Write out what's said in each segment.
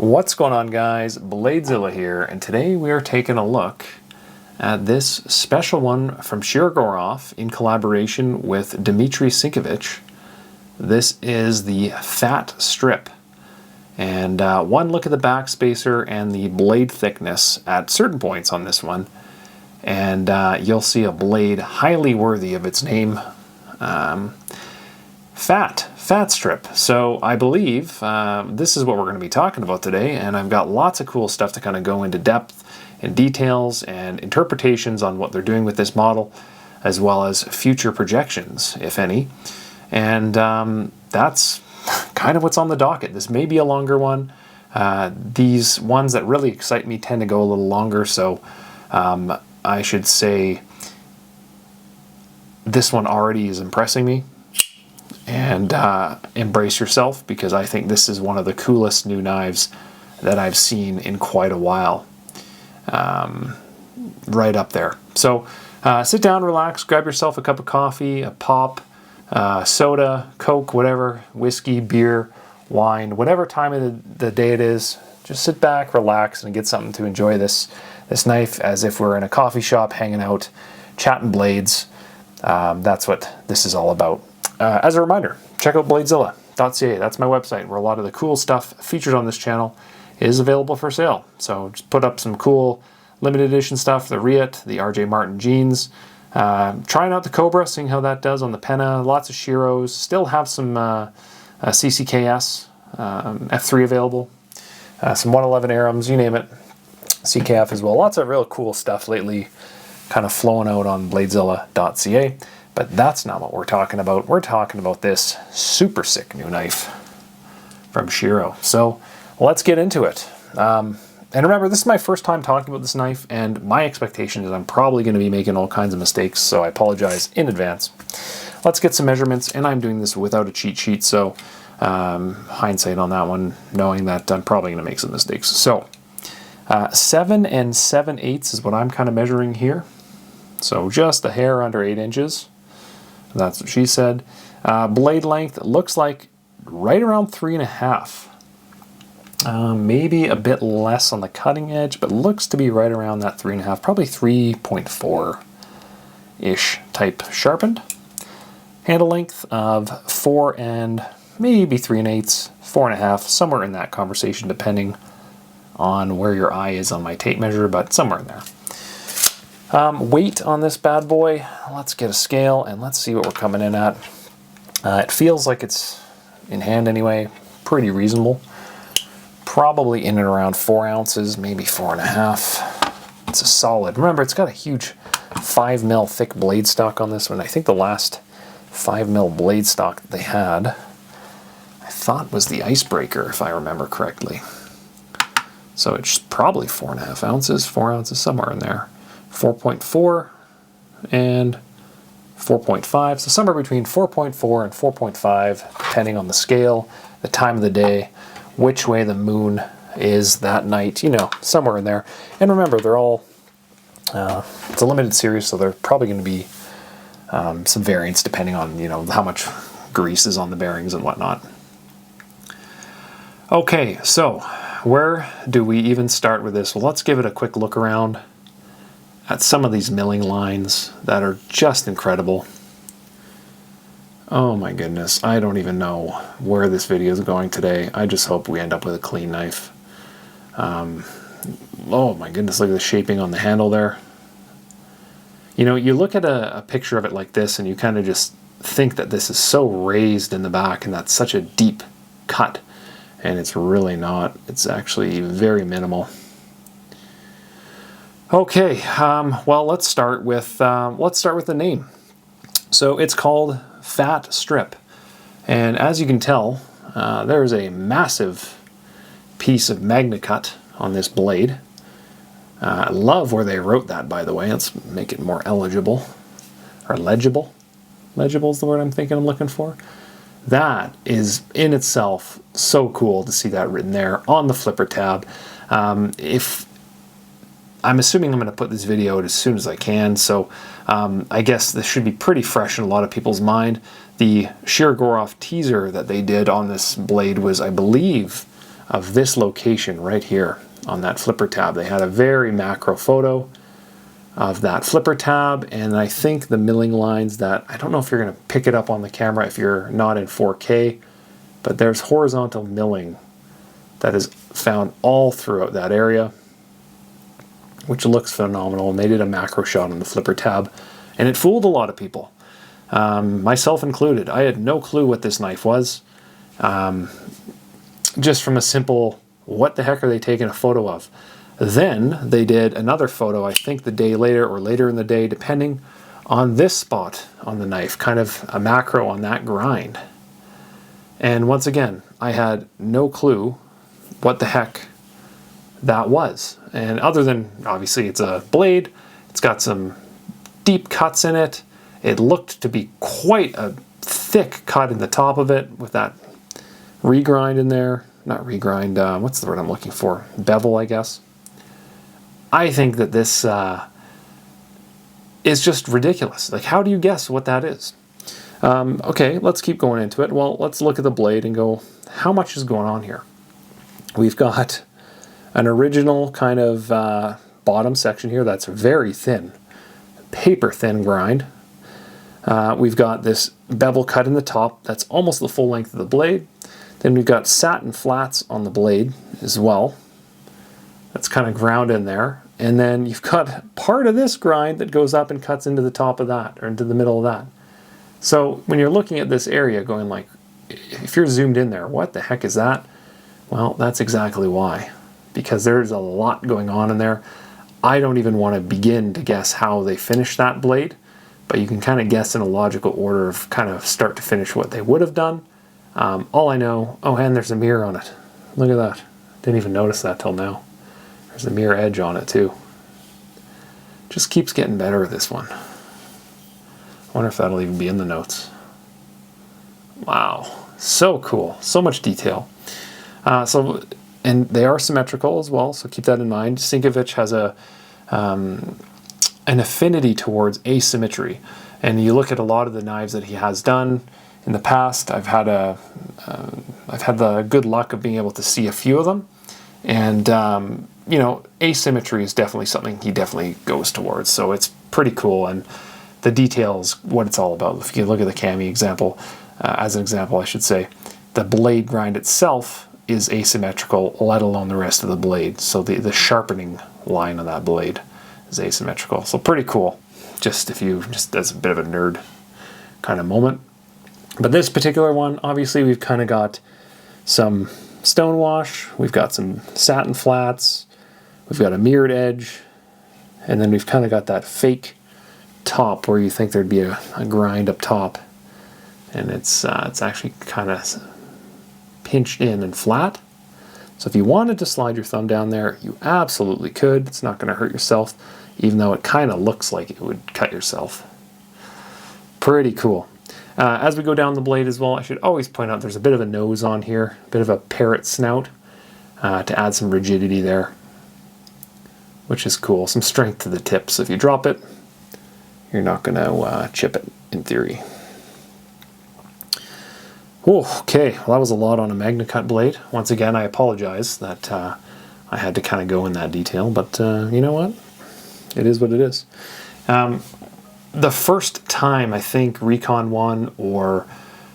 What's going on, guys? Bladezilla here, and today we are taking a look at this special one from Shirogorov in collaboration with Dmitry Sinkevich. This is the Fat Strip, and one look at the backspacer and the blade thickness at certain points on this one, and you'll see a blade highly worthy of its name. Fat Strip. So I believe this is what we're going to be talking about today, and I've got lots of cool stuff to kind of go into depth and details and interpretations on what they're doing with this model, as well as future projections, if any. And that's kind of what's on the docket. This may be a longer one. These ones that really excite me tend to go a little longer, so I should say this one already is impressing me. And embrace yourself, because I think this is one of the coolest new knives that I've seen in quite a while. Right up there. So sit down, relax, grab yourself a cup of coffee, a pop, soda, Coke, whatever, whiskey, beer, wine, whatever time of the day it is. Just sit back, relax, and get something to enjoy this knife as if we're in a coffee shop hanging out, chatting blades. That's what this is all about. As a reminder, check out bladezilla.ca. That's my website where a lot of the cool stuff featured on this channel is available for sale. So just put up some cool limited edition stuff, the Riot, the RJ Martin jeans, trying out the Cobra, seeing how that does on the Penna, lots of Shiros, still have some CCKS, F3 available, some 111 Arams, you name it, CKF as well. Lots of real cool stuff lately kind of flowing out on bladezilla.ca. But that's not what we're talking about. We're talking about this super sick new knife from Shiro. So let's get into it. And remember, this is my first time talking about this knife, and my expectation is I'm probably going to be making all kinds of mistakes, so I apologize in advance. Let's get some measurements, and I'm doing this without a cheat sheet, so hindsight on that one, knowing that I'm probably going to make some mistakes. So 7 7/8 is what I'm kind of measuring here. So just a hair under 8 inches. That's what she said. Blade length looks like right around 3.5. Maybe a bit less on the cutting edge, but looks to be right around that 3.5, probably 3.4-ish type sharpened. Handle length of 4 and maybe 3/8, 4.5, somewhere in that conversation, depending on where your eye is on my tape measure, but somewhere in there. Weight on this bad boy, let's get a scale and let's see what we're coming in at. It feels like it's, in hand anyway, pretty reasonable. Probably in and around 4 ounces, maybe 4.5. It's a solid. Remember, it's got a huge 5mm thick blade stock on this one. I think the last 5mm blade stock that they had, I thought was the Icebreaker, if I remember correctly. So it's probably 4.5 ounces, 4 ounces, somewhere in there. 4.4 and 4.5, so somewhere between 4.4 and 4.5, depending on the scale, the time of the day, which way the moon is that night, you know, somewhere in there. And remember, they're all, it's a limited series, so there's probably going to be some variance depending on, you know, how much grease is on the bearings and whatnot. Okay, so where do we even start with this? Well, let's give it a quick look around at some of these milling lines that are just incredible. Oh my goodness, I don't even know where this video is going today. I just hope we end up with a clean knife. Oh my goodness, look at the shaping on the handle there. You know, you look at a picture of it like this and you kind of just think that this is so raised in the back and that's such a deep cut, and it's really not. It's actually very minimal. Okay, well, let's start with the name. So it's called Fat Strip, and as you can tell, there's a massive piece of Magna Cut on this blade. I love where they wrote that, by the way. Let's make it more eligible, or legible. Legible is the word I'm looking for. That is in itself so cool to see that written there on the flipper tab. I'm assuming I'm going to put this video out as soon as I can, so I guess this should be pretty fresh in a lot of people's mind. The Shirogorov teaser that they did on this blade was, I believe, of this location right here on that flipper tab. They had a very macro photo of that flipper tab, and I think the milling lines that, I don't know if you're going to pick it up on the camera if you're not in 4K, but there's horizontal milling that is found all throughout that area, which looks phenomenal. And they did a macro shot on the flipper tab, and it fooled a lot of people, myself included. I had no clue what this knife was, just from a simple, what the heck are they taking a photo of? Then they did another photo, I think the day later or later in the day, depending on this spot on the knife, kind of a macro on that grind. And once again, I had no clue what the heck that was. And other than, obviously, it's a blade, it's got some deep cuts in it. It looked to be quite a thick cut in the top of it with that regrind in there. Not regrind, what's the word I'm looking for? Bevel, I guess. I think that this is just ridiculous. Like, how do you guess what that is? Okay, let's keep going into it. Well, let's look at the blade and go, how much is going on here? We've got an original kind of bottom section here that's very thin, paper thin grind. We've got this bevel cut in the top that's almost the full length of the blade. Then we've got satin flats on the blade as well. That's kind of ground in there. And then you've got part of this grind that goes up and cuts into the top of that, or into the middle of that. So when you're looking at this area going like, if you're zoomed in there, what the heck is that? Well, that's exactly why. Because there's a lot going on in there. I don't even want to begin to guess how they finished that blade, but you can kind of guess in a logical order of kind of start to finish what they would have done. All I know, oh, and there's a mirror on it. Look at that. Didn't even notice that till now. There's a mirror edge on it too. Just keeps getting better with this one. I wonder if that'll even be in the notes. Wow, so cool, so much detail. And they are symmetrical as well, so keep that in mind. Sinkevich has an affinity towards asymmetry, and you look at a lot of the knives that he has done in the past. I've had the good luck of being able to see a few of them, and you know, asymmetry is definitely something he definitely goes towards. So it's pretty cool, and the details, what it's all about. If you look at the cami example, as an example, I should say, the blade grind itself is asymmetrical, let alone the rest of the blade. So the sharpening line of that blade is asymmetrical. So pretty cool, just as a bit of a nerd kind of moment. But this particular one, obviously we've kind of got some stonewash, we've got some satin flats, we've got a mirrored edge, and then we've kind of got that fake top where you think there'd be a grind up top, and it's actually kind of pinched in and flat. So if you wanted to slide your thumb down there, you absolutely could. It's not going to hurt yourself, even though it kind of looks like it would cut yourself. Pretty cool. As we go down the blade as well, I should always point out there's a bit of a nose on here, a bit of a parrot snout to add some rigidity there, which is cool. Some strength to the tip, so if you drop it, you're not going to chip it, in theory. Okay, well that was a lot on a MagnaCut blade. Once again, I apologize that I had to kind of go in that detail, but you know what? It is what it is. The first time I think Recon One or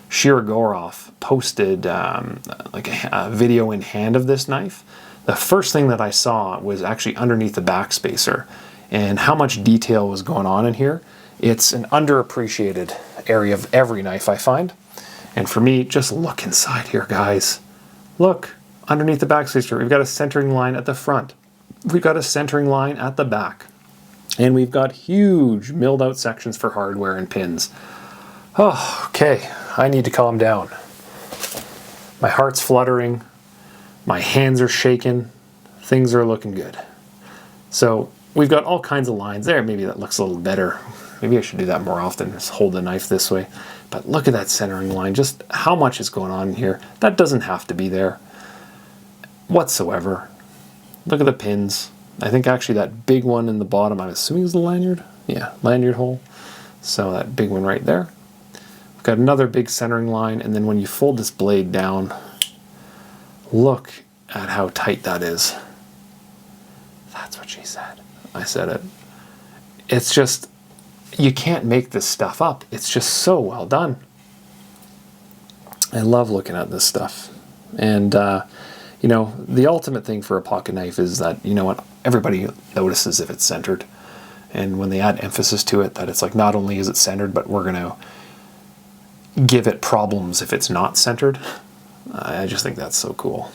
Shirogorov posted like a video in hand of this knife, the first thing that I saw was actually underneath the Backspacer, and how much detail was going on in here. It's an underappreciated area of every knife I find. And for me, just look inside here, guys. Look, underneath the Backspacer, we've got a centering line at the front. We've got a centering line at the back. And we've got huge milled out sections for hardware and pins. Oh, okay, I need to calm down. My heart's fluttering. My hands are shaking. Things are looking good. So we've got all kinds of lines there. Maybe that looks a little better. Maybe I should do that more often, just hold the knife this way. But look at that centering line, just how much is going on here. That doesn't have to be there whatsoever. Look at the pins. I think actually that big one in the bottom, I'm assuming is the lanyard. Yeah, lanyard hole. So that big one right there. We've got another big centering line, and then when you fold this blade down, look at how tight that is. That's what she said. I said it. It's just, you can't make this stuff up. It's just so well done. I love looking at this stuff. And, you know, the ultimate thing for a pocket knife is that, you know what, everybody notices if it's centered. And when they add emphasis to it, that it's like, not only is it centered, but we're going to give it problems if it's not centered. I just think that's so cool.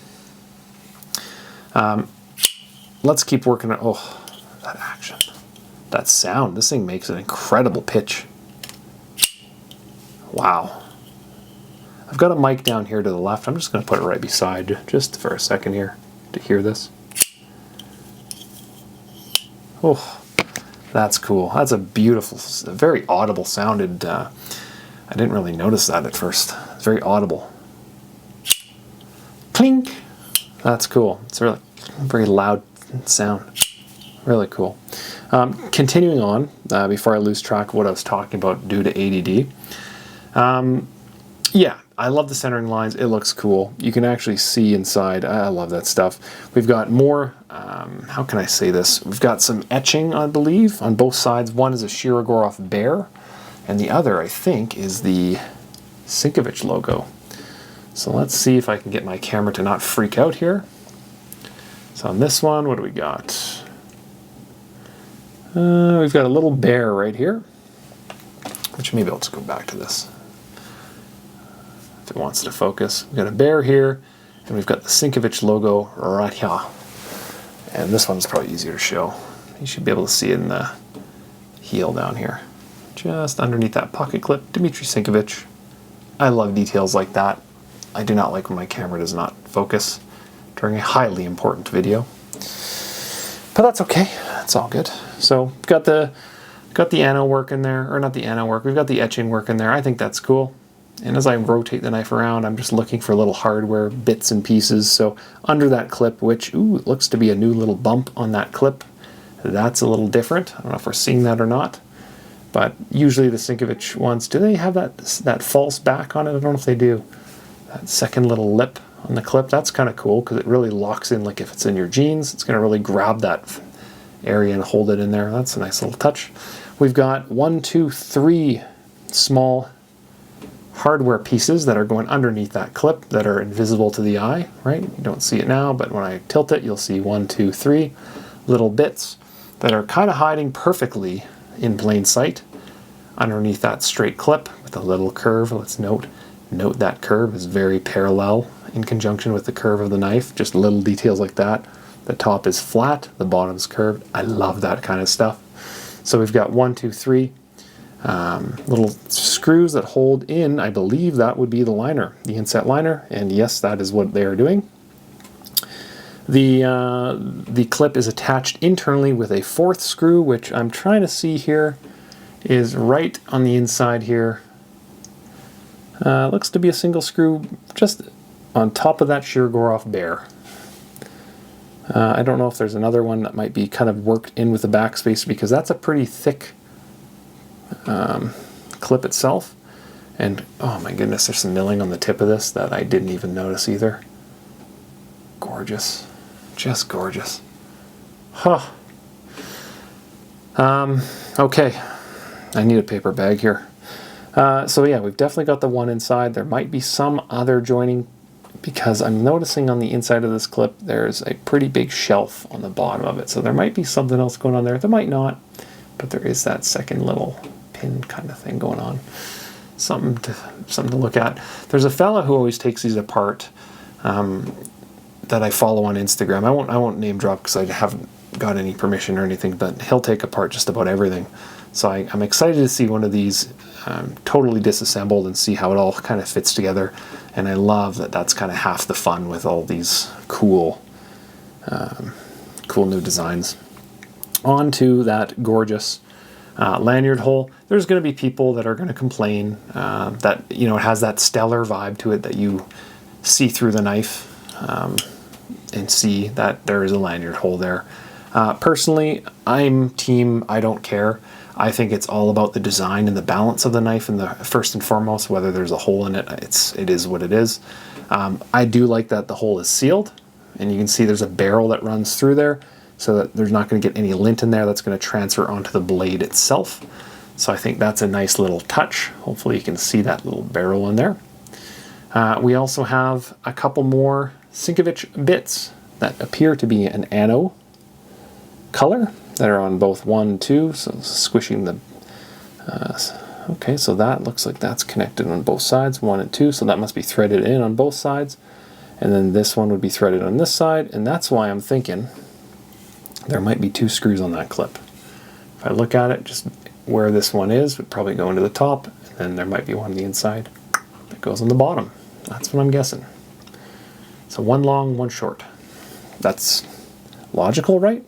Let's keep working on, oh, that action. That sound, this thing makes an incredible pitch. Wow. I've got a mic down here to the left. I'm just going to put it right beside you, just for a second here, to hear this. Oh, that's cool. That's a beautiful, very audible sounded. I didn't really notice that at first. It's very audible. Clink. That's cool. It's a really very loud sound. Really cool. Continuing on, before I lose track of what I was talking about due to ADD. Yeah, I love the centering lines. It looks cool. You can actually see inside. I love that stuff. We've got more, how can I say this? We've got some etching, I believe, on both sides. One is a Shirogorov bear, and the other, I think, is the Sinkevich logo. So let's see if I can get my camera to not freak out here. So on this one, what do we got? We've got a little bear right here, which maybe I'll just go back to this if it wants to focus. We've got a bear here, and we've got the Sinkevich logo right here. And this one's probably easier to show. You should be able to see it in the heel down here. Just underneath that pocket clip, Dmitry Sinkevich. I love details like that. I do not like when my camera does not focus during a highly important video. But that's okay, it's all good. So got the anno work in there, or not the anno work, we've got the etching work in there. I think that's cool. And as I rotate the knife around, I'm just looking for little hardware bits and pieces. So under that clip, which, ooh, it looks to be a new little bump on that clip. That's a little different. I don't know if we're seeing that or not. But usually the Sinkevich ones, do they have that false back on it? I don't know if they do. That second little lip on the clip, that's kind of cool because it really locks in, like if it's in your jeans, it's going to really grab that area and hold it in there. That's a nice little touch. We've got 1, 2, 3 small hardware pieces that are going underneath that clip that are invisible to the eye, right? You don't see it now, but when I tilt it, you'll see 1, 2, 3 little bits that are kind of hiding perfectly in plain sight underneath that straight clip with a little curve. Let's note that curve is very parallel in conjunction with the curve of the knife. Just little details like that. The top is flat, the bottom's curved. I love that kind of stuff. So we've got 1, 2, 3 little screws that hold in, I believe that would be the liner, the inset liner, and yes, that is what they are doing. The clip is attached internally with a 4th screw, which I'm trying to see here is right on the inside here. Looks to be a single screw just on top of that Shirogorov bear. I don't know if there's another one that might be kind of worked in with the Backspacer because that's a pretty thick clip itself. And oh my goodness, there's some milling on the tip of this that I didn't even notice either. Gorgeous. Just gorgeous. Huh. Okay. I need a paper bag here. So yeah, we've definitely got the one inside. There might be some other joining because I'm noticing on the inside of this clip there's a pretty big shelf on the bottom of it. So there might be something else going on there. There might not, but there is that second little pin kind of thing going on. Something to look at. There's a fella who always takes these apart that I follow on Instagram. I won't name drop because I haven't got any permission or anything, but he'll take apart just about everything. So I'm excited to see one of these totally disassembled and see how it all kind of fits together. And I love that that's kind of half the fun with all these cool new designs. On to that gorgeous lanyard hole. There's going to be people that are going to complain that, you know, it has that stellar vibe to it that you see through the knife and see that there is a lanyard hole there. Personally, I'm team I don't care. I think it's all about the design and the balance of the knife, and first and foremost, whether there's a hole in it, it is what it is. I do like that the hole is sealed, and you can see there's a barrel that runs through there so that there's not going to get any lint in there that's going to transfer onto the blade itself. So I think that's a nice little touch. Hopefully you can see that little barrel in there. We also have a couple more Sinkevich bits that appear to be an anno color that are on both 1, 2, so squishing the okay, so that looks like that's connected on both sides, 1 and 2, so that must be threaded in on both sides, and then this one would be threaded on this side, and that's why I'm thinking there might be 2 screws on that clip. If I look at it, just where this one is would probably go into the top, and then there might be one on the inside that goes on the bottom. That's what I'm guessing. So 1 long, 1 short. That's logical, right?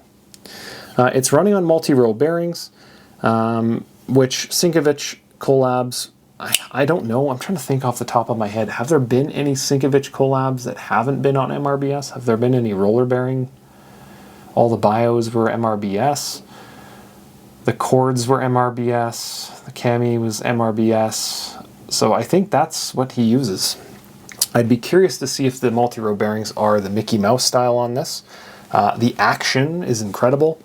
It's running on multi-row bearings, which Sinkevich collabs, I don't know. I'm trying to think off the top of my head. Have there been any Sinkevich collabs that haven't been on MRBS? Have there been any roller bearing? All the bios were MRBS. The cords were MRBS. The cami was MRBS. So I think that's what he uses. I'd be curious to see if the multi-row bearings are the Mickey Mouse style on this. The action is incredible.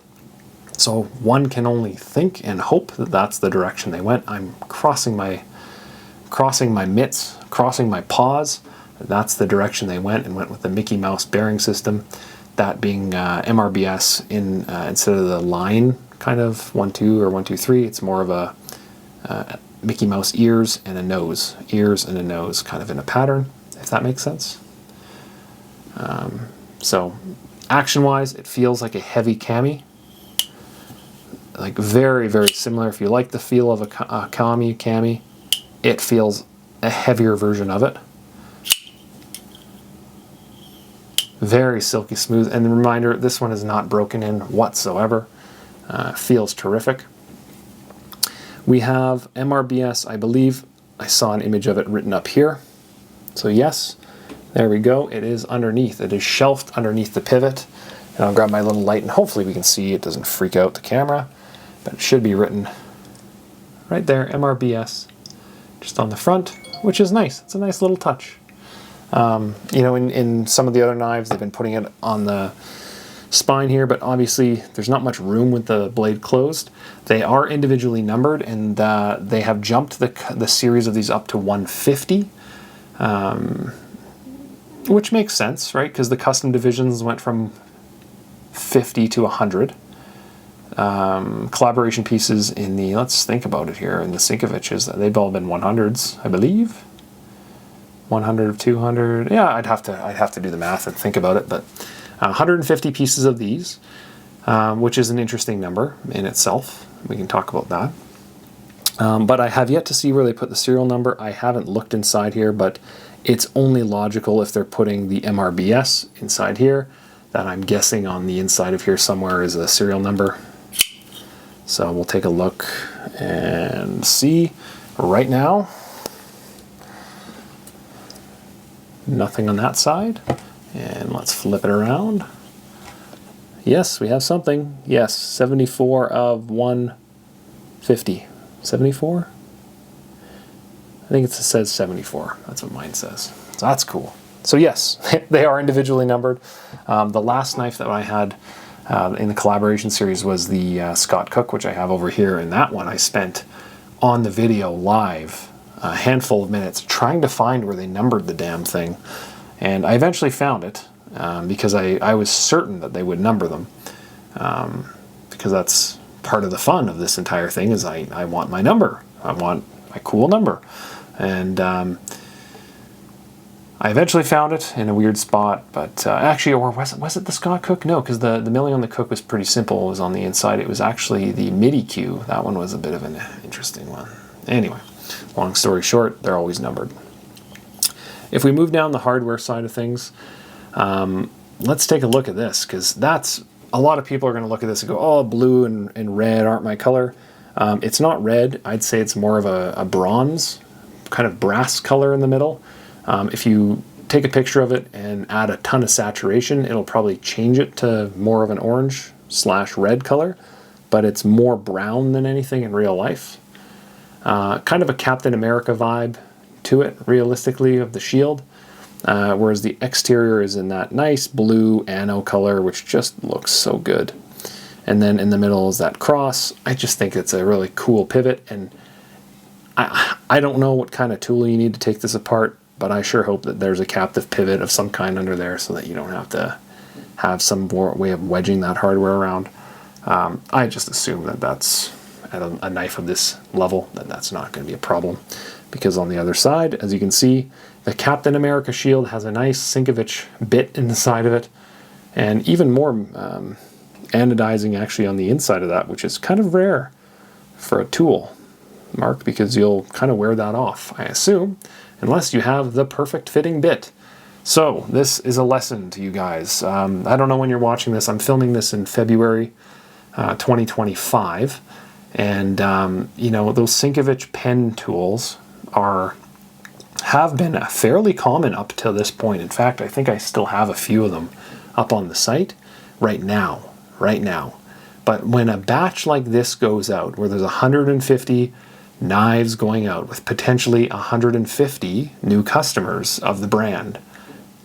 So one can only think and hope that that's the direction they went. I'm crossing my mitts, crossing my paws. That's the direction they went, and went with the Mickey Mouse bearing system. That being MRBS instead of the line kind of 1, 2 or 1, 2, 3. It's more of a Mickey Mouse ears and a nose, kind of in a pattern, if that makes sense. So action-wise, it feels like a heavy cami. Like very, very similar. If you like the feel of a cami, it feels a heavier version of it. Very silky smooth. And the reminder, this one is not broken in whatsoever. Feels terrific. We have MRBS, I believe. I saw an image of it written up here. So yes, there we go. It is underneath. It is shelved underneath the pivot. And I'll grab my little light and hopefully we can see it doesn't freak out the camera. But it should be written right there, MRBS, just on the front, which is nice. It's a nice little touch. You know, in some of the other knives, they've been putting it on the spine here, but obviously there's not much room with the blade closed. They are individually numbered, and they have jumped the series of these up to 150, which makes sense, right? Because the custom divisions went from 50 to 100. Collaboration pieces in the, let's think about it here, in the Sinkeviches, they've all been 100s, I believe. 100, 200, yeah, I'd have to do the math and think about it, but 150 pieces of these, which is an interesting number in itself. We can talk about that. But I have yet to see where they put the serial number. I haven't looked inside here, but it's only logical if they're putting the MRBS inside here, that I'm guessing on the inside of here somewhere is a serial number. So we'll take a look and see. Right now, nothing on that side. And let's flip it around. Yes, we have something. Yes, 74 of 150. 74? I think it says 74. That's what mine says. So that's cool. So yes, they are individually numbered. The last knife that I had in the collaboration series was the Scott Cook, which I have over here. And that one I spent on the video live a handful of minutes trying to find where they numbered the damn thing. And I eventually found it because I was certain that they would number them, because that's part of the fun of this entire thing is I want my number. I want my cool number. And I eventually found it in a weird spot, but actually, or was it the Scott Cook? No, because the milling on the Cook was pretty simple. It was on the inside. It was actually the MIDI cue. That one was a bit of an interesting one. Anyway, long story short, they're always numbered. If we move down the hardware side of things, let's take a look at this, because that's, a lot of people are going to look at this and go, oh, blue and red aren't my color. It's not red. I'd say it's more of a bronze, kind of brass color in the middle. If you take a picture of it and add a ton of saturation, it'll probably change it to more of an orange/red color, but it's more brown than anything in real life. Kind of a Captain America vibe to it, realistically, of the shield. whereas the exterior is in that nice blue anno color, which just looks so good. And then in the middle is that cross. I just think it's a really cool pivot, and I don't know what kind of tool you need to take this apart, but I sure hope that there's a captive pivot of some kind under there so that you don't have to have some more way of wedging that hardware around. I just assume that that's at a knife of this level, that's not going to be a problem, because on the other side, as you can see, the Captain America shield has a nice Sinkevich bit in the side of it, and even more anodizing actually on the inside of that, which is kind of rare for a tool, Mark, because you'll kind of wear that off, I assume, unless you have the perfect fitting bit. So this is a lesson to you guys. I don't know when you're watching this. I'm filming this in February 2025, and you know, those Sinkevich pen tools have been fairly common up to this point. In fact, I think I still have a few of them up on the site right now. But when a batch like this goes out, where there's 150 knives going out with potentially 150 new customers of the brand,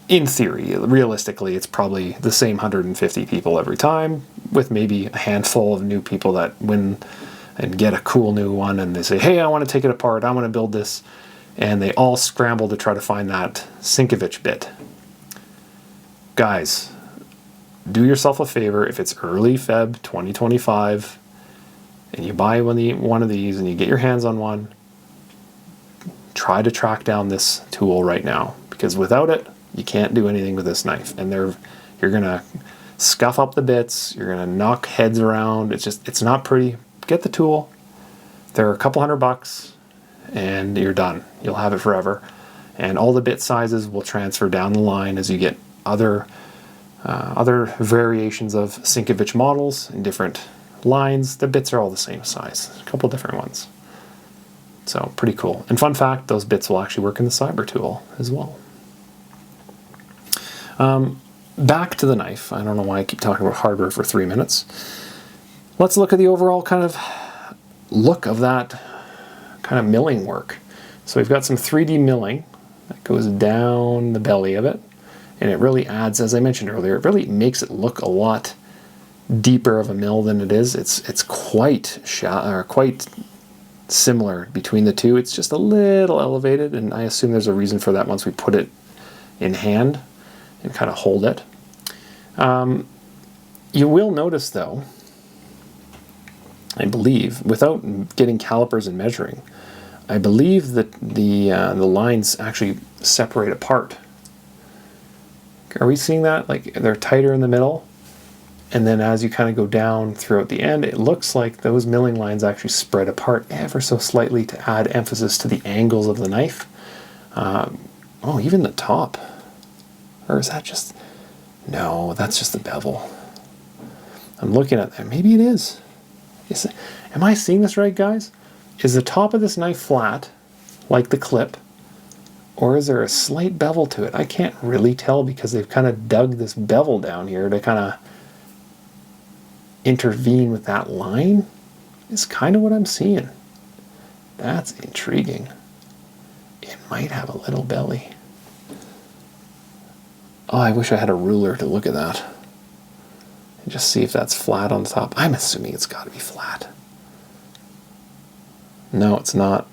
in theory, realistically, it's probably the same 150 people every time, with maybe a handful of new people that win and get a cool new one, and they say, hey, I want to take it apart, I want to build this, and they all scramble to try to find that Sinkevich bit. Guys, do yourself a favor. If it's early Feb 2025 and you buy one of these and you get your hands on one, try to track down this tool right now, because without it, you can't do anything with this knife. And you're gonna scuff up the bits, you're gonna knock heads around. It's not pretty. Get the tool. They're a couple $100 and you're done. You'll have it forever. And all the bit sizes will transfer down the line as you get other variations of Sinkevich models in different lines. The bits are all the same size, a couple different ones. So pretty cool. And fun fact, those bits will actually work in the Cyber tool as well. Back to the knife. I don't know why I keep talking about hardware for 3 minutes. Let's look at the overall kind of look of that kind of milling work. So we've got some 3D milling that goes down the belly of it, and it really adds, as I mentioned earlier, it really makes it look a lot deeper of a mill than it is. It's quite quite similar between the two. It's just a little elevated, and I assume there's a reason for that once we put it in hand and kind of hold it. You will notice, though, I believe, without getting calipers and measuring, I believe that the lines actually separate apart. Are we seeing that? Like, they're tighter in the middle, and then as you kind of go down throughout the end, it looks like those milling lines actually spread apart ever so slightly to add emphasis to the angles of the knife. Oh, even the top. Or is that just... No, that's just the bevel. I'm looking at that. Maybe it is. Am I seeing this right, guys? Is the top of this knife flat, like the clip, or is there a slight bevel to it? I can't really tell because they've kind of dug this bevel down here to kind of intervene with that line. It's kind of what I'm seeing. That's intriguing. It might have a little belly. Oh, I wish I had a ruler to look at that and just see if that's flat on the top. I'm assuming it's got to be flat. No, it's not.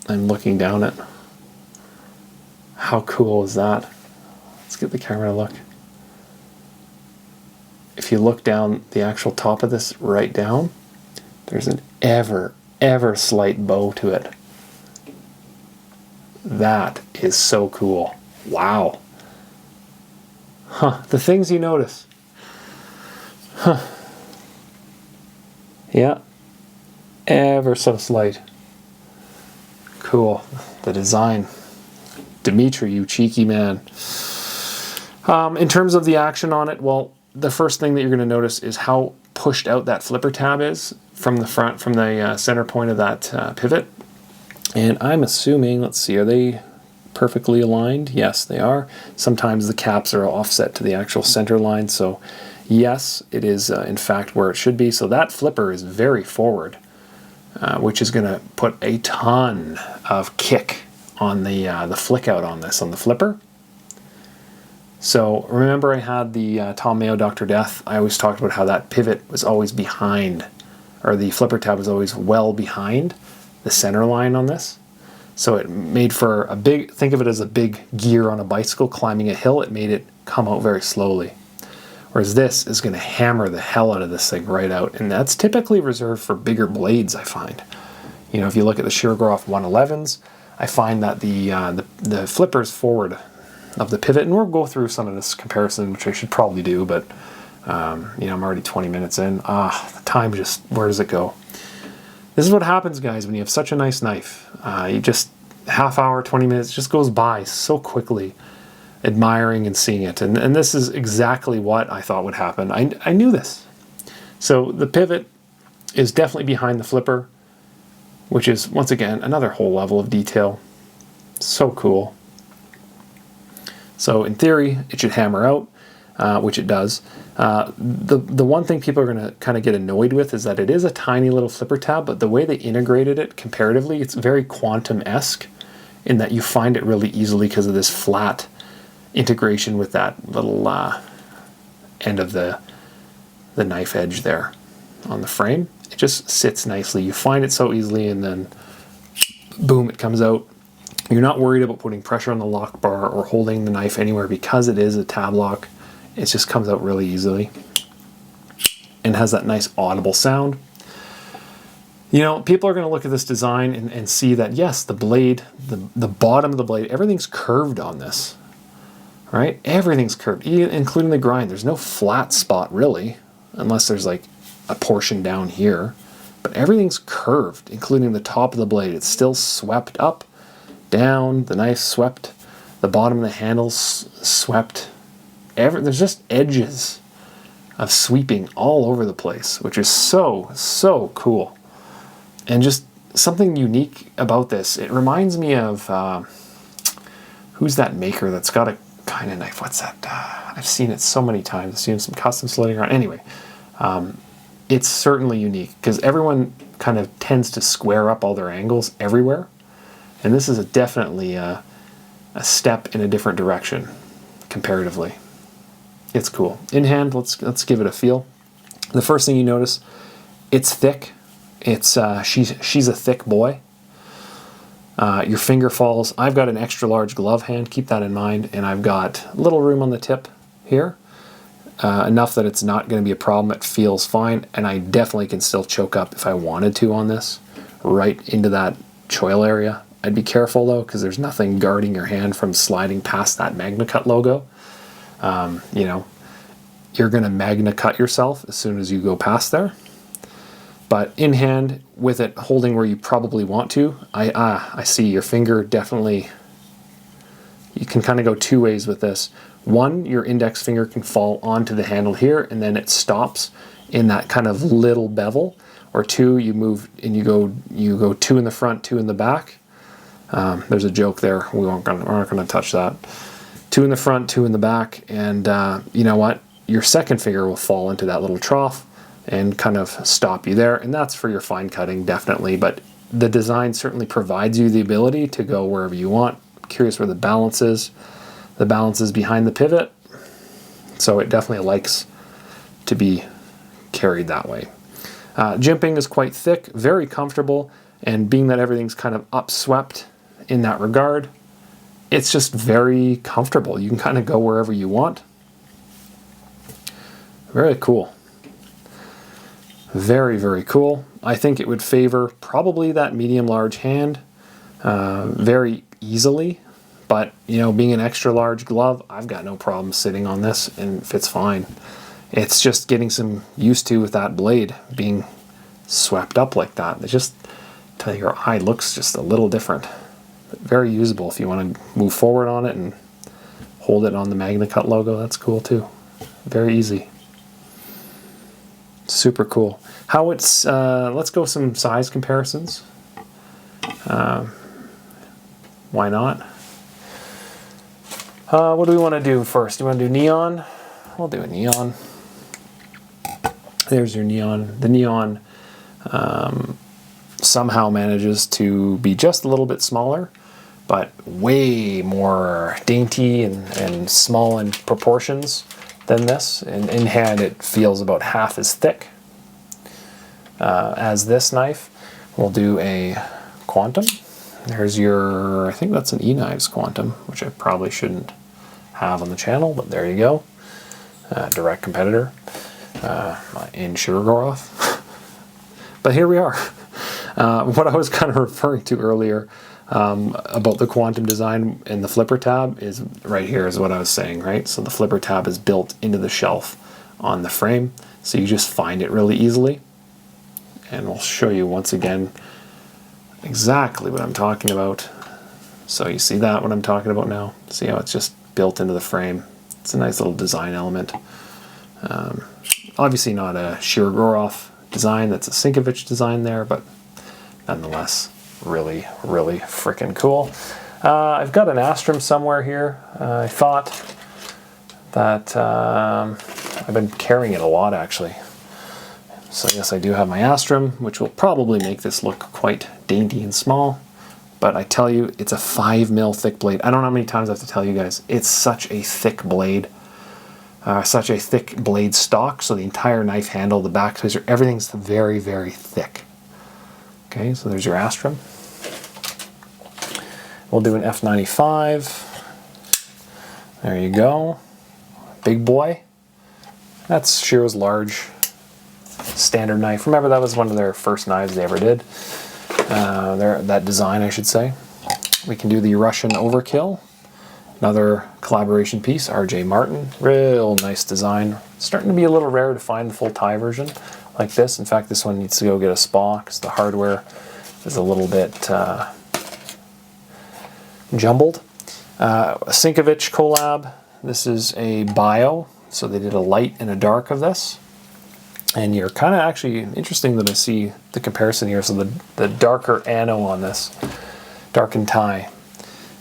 I'm looking down it. How cool is that? Let's get the camera to look. If you look down the actual top of this right down, there's an ever slight bow to it. That is so cool. Wow. Huh, the things you notice. Huh. Yeah. Ever so slight. Cool. The design. Dimitri, you cheeky man. In terms of the action on it, well, the first thing that you're going to notice is how pushed out that flipper tab is from the front, from the center point of that pivot. And I'm assuming, let's see, are they perfectly aligned? Yes, they are. Sometimes the caps are offset to the actual center line, so yes, it is in fact where it should be. So that flipper is very forward, which is going to put a ton of kick on the flick out on this, on the flipper. So remember I had the Tom Mayo Dr. Death. I always talked about how that pivot was always behind, or the flipper tab was always well behind the center line on this. So it made for a big, think of it as a big gear on a bicycle climbing a hill. It made it come out very slowly. Whereas this is going to hammer the hell out of this thing right out. And that's typically reserved for bigger blades, I find. You know, if you look at the Shirogorov 111s, I find that the flippers forward of the pivot, and we'll go through some of this comparison, which I should probably do, but you know, I'm already 20 minutes in. The time just, where does it go? This is what happens, guys, when you have such a nice knife. You just, half hour, 20 minutes just goes by so quickly, admiring and seeing it. And this is exactly what I thought would happen. I knew this. So the pivot is definitely behind the flipper, which is, once again, another whole level of detail. So cool. So in theory, it should hammer out, which it does. The one thing people are going to kind of get annoyed with is that it is a tiny little flipper tab, but the way they integrated it comparatively, it's very quantum-esque in that you find it really easily because of this flat integration with that little end of the knife edge there on the frame. It just sits nicely. You find it so easily, and then boom, it comes out. You're not worried about putting pressure on the lock bar or holding the knife anywhere because it is a tab lock. It just comes out really easily and has that nice audible sound. You know, people are going to look at this design and see that, yes, the blade, the bottom of the blade, everything's curved on this, right? Everything's curved, including the grind. There's no flat spot really, unless there's like a portion down here. But everything's curved, including the top of the blade. It's still swept up, down, the knife swept, the bottom of the handle's swept. There's just edges of sweeping all over the place, which is so cool. And just something unique about this. It reminds me of, who's that maker that's got a kind of knife? What's that? I've seen it so many times. I've seen some custom floating around. Anyway, it's certainly unique because everyone kind of tends to square up all their angles everywhere. And this is definitely a step in a different direction comparatively. It's cool. In hand, let's give it a feel. The first thing you notice, it's thick. It's she's a thick boy. Your finger falls. I've got an extra large glove hand. Keep that in mind. And I've got a little room on the tip here, enough that it's not going to be a problem. It feels fine, and I definitely can still choke up if I wanted to on this, right into that choil area. I'd be careful though, because there's nothing guarding your hand from sliding past that MagnaCut logo. You know, you're going to MagnaCut yourself as soon as you go past there. But in hand, with it holding where you probably want to, I see your finger definitely, you can kind of go two ways with this. One, your index finger can fall onto the handle here, and then it stops in that kind of little bevel. Or two, you move and you go two in the front, two in the back. There's a joke there. We're not going to touch that. Two in the front, two in the back, and you know what? Your second finger will fall into that little trough and kind of stop you there, and that's for your fine cutting, definitely. But the design certainly provides you the ability to go wherever you want. I'm curious where the balance is. The balance is behind the pivot, so it definitely likes to be carried that way. Jimping is quite thick, very comfortable, and being that everything's kind of upswept in that regard, it's just very comfortable. You can kind of go wherever you want. Very cool. Very, very cool. I think it would favor probably that medium-large hand very easily. But, you know, being an extra large glove, I've got no problem sitting on this and it fits fine. It's just getting some used to with that blade being swept up like that. It just, till your eye looks just a little different. But very usable if you want to move forward on it and hold it on the MagnaCut logo. That's cool too. Very easy. Super cool. How it's, let's go some size comparisons. Why not? What do we want to do first? Do you want to do neon? We'll do a neon. There's your neon. The neon somehow manages to be just a little bit smaller but way more dainty and small in proportions than this. And in hand, it feels about half as thick as this knife. We'll do a Quantum. There's your, I think that's an E-Knives Quantum, which I probably shouldn't have on the channel, but there you go. Direct competitor in Shirogorov. But here we are. What I was kind of referring to earlier about the Quantum design and the flipper tab is right here is what I was saying, right? So the flipper tab is built into the shelf on the frame, so you just find it really easily. And we'll show you once again exactly what I'm talking about. So you see that what I'm talking about now? See how it's just built into the frame? It's a nice little design element. Obviously not a Shirogorov design, that's a Sinkevich design there, but nonetheless, really, really freaking cool. I've got an Astrum somewhere here. I thought that I've been carrying it a lot actually. So yes, I do have my Astrum, which will probably make this look quite dainty and small. But I tell you, it's a 5mm thick blade. I don't know how many times I have to tell you guys. It's such a thick blade. Such a thick blade stock. So the entire knife handle, the backspacer, everything's very, very thick. Okay, so there's your Astrum. We'll do an F95. There you go. Big boy. That's Shiro's large standard knife. Remember, that was one of their first knives they ever did. That design, I should say. We can do the Russian Overkill. Another collaboration piece, RJ Martin. Real nice design. Starting to be a little rare to find the full tie version like this. In fact, this one needs to go get a SPA because the hardware is a little bit jumbled. A Sinkevich collab. This is a bio, so they did a light and a dark of this. And you're kind of actually interesting that I see the comparison here. So the darker ano on this, darkened tie,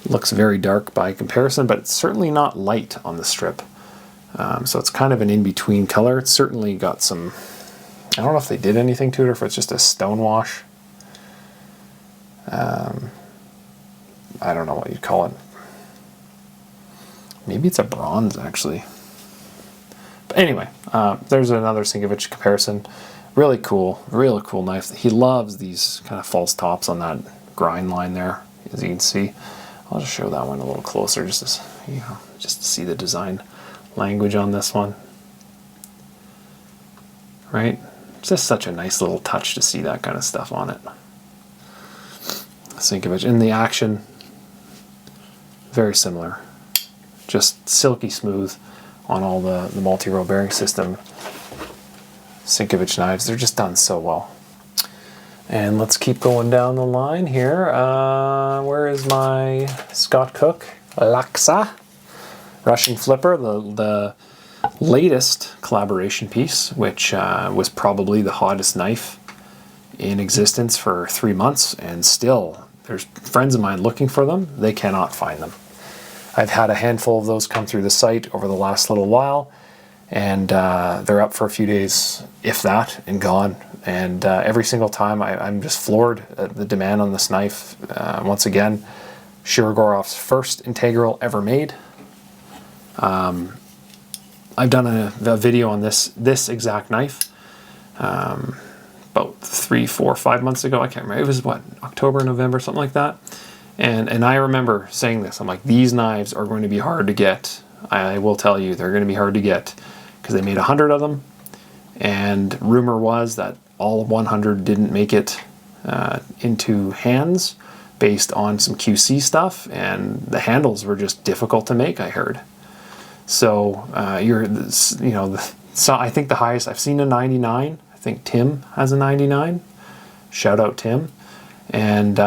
looks very dark by comparison, but it's certainly not light on the strip. So it's kind of an in-between color. It's certainly got some, I don't know if they did anything to it or if it's just a stone wash. I don't know what you'd call it. Maybe it's a bronze actually. Anyway, there's another Sinkevich comparison. Really cool knife. He loves these kind of false tops on that grind line there, as you can see. I'll just show that one a little closer, just to see the design language on this one. Right? It's just such a nice little touch to see that kind of stuff on it. Sinkevich. In the action, very similar. Just silky smooth on all the multi-row bearing system Sinkevich knives. They're just done so well. And let's keep going down the line here. Where is my Scott Cook Laksa Russian flipper, the latest collaboration piece, which was probably the hottest knife in existence for 3 months, and still there's friends of mine looking for them. They cannot find them. I've had a handful of those come through the site over the last little while, and they're up for a few days, if that, and gone. And every single time I'm just floored at the demand on this knife. Once again, Shirogorov's first integral ever made. I've done a video on this exact knife about 3, 4, 5 months ago. I can't remember. It was what, October, November, something like that. And I remember saying this. I'm like, these knives are going to be hard to get. I will tell you, they're going to be hard to get because they made 100 of them. And rumor was that all 100 didn't make it into hands based on some QC stuff, and the handles were just difficult to make, I heard. So so I think the highest I've seen a 99. I think Tim has a 99. Shout out Tim. And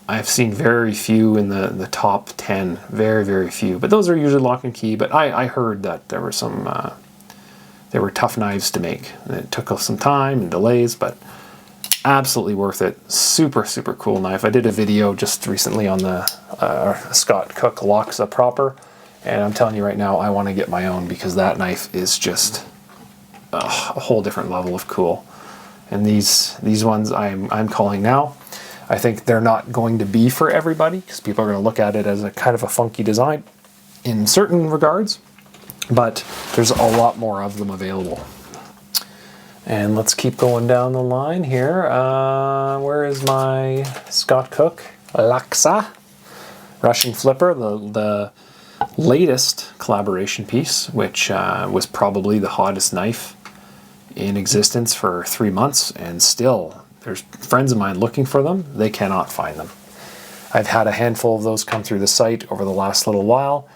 I've seen very few in the top 10, very, very few. But those are usually lock and key. But I heard that there were some, they were tough knives to make. And it took some time and delays, but absolutely worth it. Super, super cool knife. I did a video just recently on the Scott Cook Laksa proper. And I'm telling you right now, I want to get my own because that knife is just a whole different level of cool. And these ones I'm calling now. I think they're not going to be for everybody because people are going to look at it as a kind of a funky design in certain regards, but there's a lot more of them available. And let's keep going down the line here. Where is my Scott Cook Laksa Russian flipper, the latest collaboration piece, which was probably the hottest knife in existence for 3 months, and still there's friends of mine looking for them. They cannot find them. I've had a handful of those come through the site over the last little while,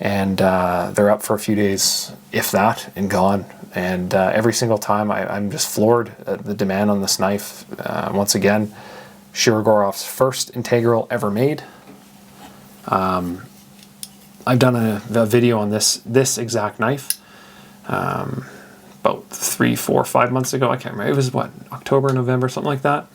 and they're up for a few days, if that, and gone. And every single time I'm just floored at the demand on this knife. Once again, Shirogorov's first integral ever made. I've done a video on this exact knife about 3, 4, 5 months ago. I can't remember. It was what, October, November, something like that.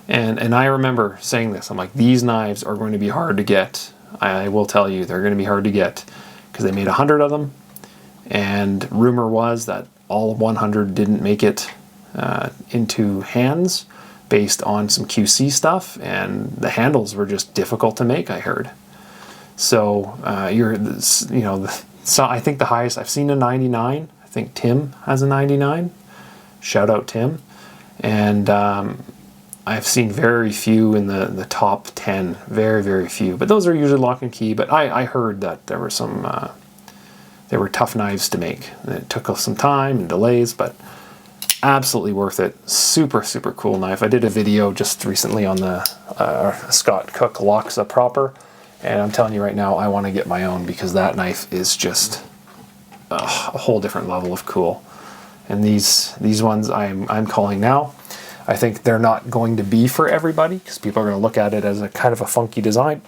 And I remember saying this. I'm like, these knives are going to be hard to get. I will tell you, they're going to be hard to get because they made 100 of them. And rumor was that all 100 didn't make it into hands based on some QC stuff, and the handles were just difficult to make, I heard. So so I think the highest I've seen a 99. I think Tim has a 99. Shout out Tim. And I've seen very few in the top 10. Very, very few. But those are usually lock and key. But I heard that there were some they were tough knives to make. And it took us some time and delays, but absolutely worth it. Super, super cool knife. I did a video just recently on the Scott Cook Laksa proper. And I'm telling you right now, I want to get my own because that knife is just a whole different level of cool. And these ones I'm calling now. I think they're not going to be for everybody because people are going to look at it as a kind of a funky design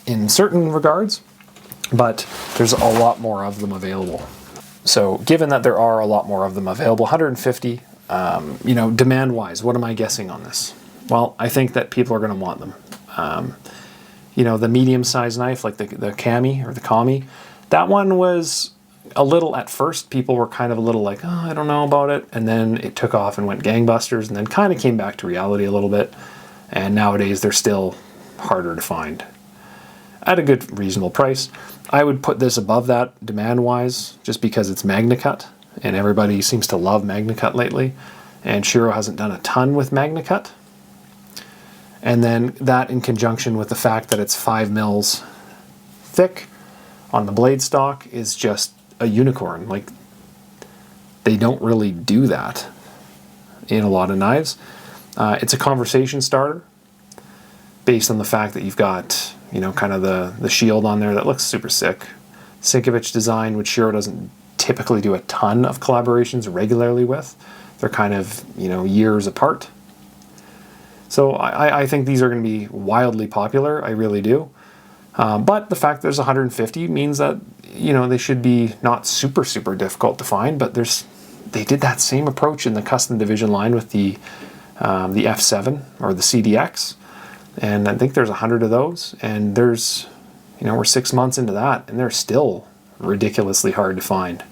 in certain regards, but there's a lot more of them available. So given that there are a lot more of them available, 150, demand-wise, what am I guessing on this? Well, I think that people are going to want them. The medium-sized knife, like the Kami or the Kami, that one was a little, at first, people were kind of a little like, oh, I don't know about it. And then it took off and went gangbusters and then kind of came back to reality a little bit. And nowadays, they're still harder to find at a good, reasonable price. I would put this above that demand-wise just because it's MagnaCut. And everybody seems to love MagnaCut lately. And Shiro hasn't done a ton with MagnaCut. And then that in conjunction with the fact that it's 5 mils thick on the blade stock is just a unicorn. Like, they don't really do that in a lot of knives. It's a conversation starter based on the fact that you've got, kind of the shield on there that looks super sick. Sinkevich Design, which Shiro doesn't typically do a ton of collaborations regularly with. They're kind of, years apart. So I think these are going to be wildly popular. I really do. But the fact there's 150 means that, they should be not super, super difficult to find, but they did that same approach in the custom division line with the F7 or the CDX. And I think there's 100 of those. And there's, we're 6 months into that, and they're still ridiculously hard to find.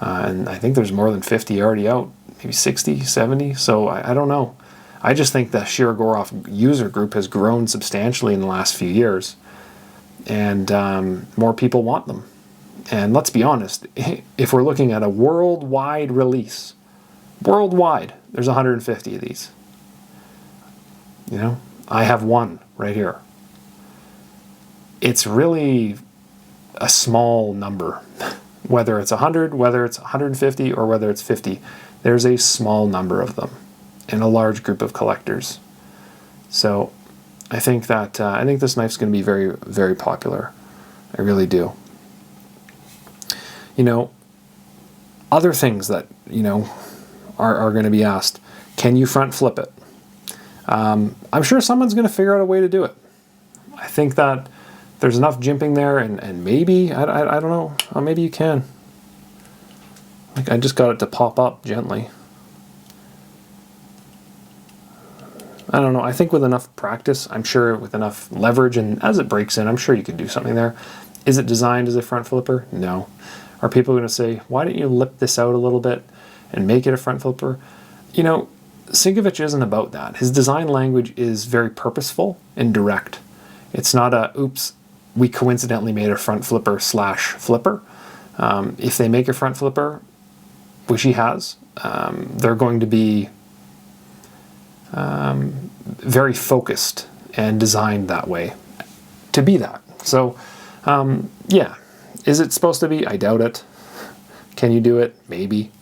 And I think there's more than 50 already out, maybe 60, 70. So I don't know. I just think the Shirogorov user group has grown substantially in the last few years, and more people want them. And let's be honest, if we're looking at a worldwide release, worldwide, there's 150 of these. I have one right here. It's really a small number, whether it's 100, whether it's 150, or whether it's 50. There's a small number of them in a large group of collectors. So I think that this knife's going to be very, very popular. I really do. Other things that are going to be asked. Can you front flip it? I'm sure someone's going to figure out a way to do it. I think that there's enough jimping there, and maybe I don't know. Maybe you can. Like, I just got it to pop up gently. I don't know. I think with enough practice, I'm sure with enough leverage, and as it breaks in, I'm sure you could do something there. Is it designed as a front flipper? No. Are people going to say, why don't you lip this out a little bit and make it a front flipper? Sinkevich isn't about that. His design language is very purposeful and direct. It's not a, oops, we coincidentally made a front flipper slash flipper. If they make a front flipper, which he has, they're going to be very focused and designed that way to be that. So, yeah. Is it supposed to be? I doubt it. Can you do it? Maybe.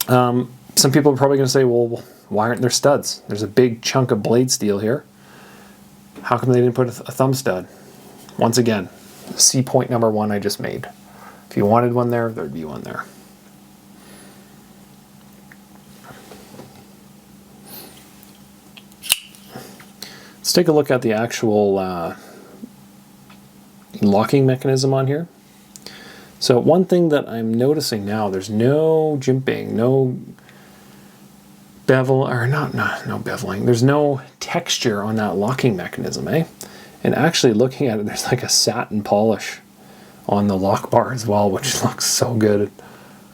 Some people are probably going to say, well, why aren't there studs? There's a big chunk of blade steel here. How come they didn't put a thumb stud? Once again, see point number 1 I just made. If you wanted one there, there'd be one there. Let's take a look at the actual locking mechanism on here. So one thing that I'm noticing now, there's no jimping, no bevel, or no beveling. There's no texture on that locking mechanism, eh? And actually looking at it, there's like a satin polish on the lock bar as well, which looks so good.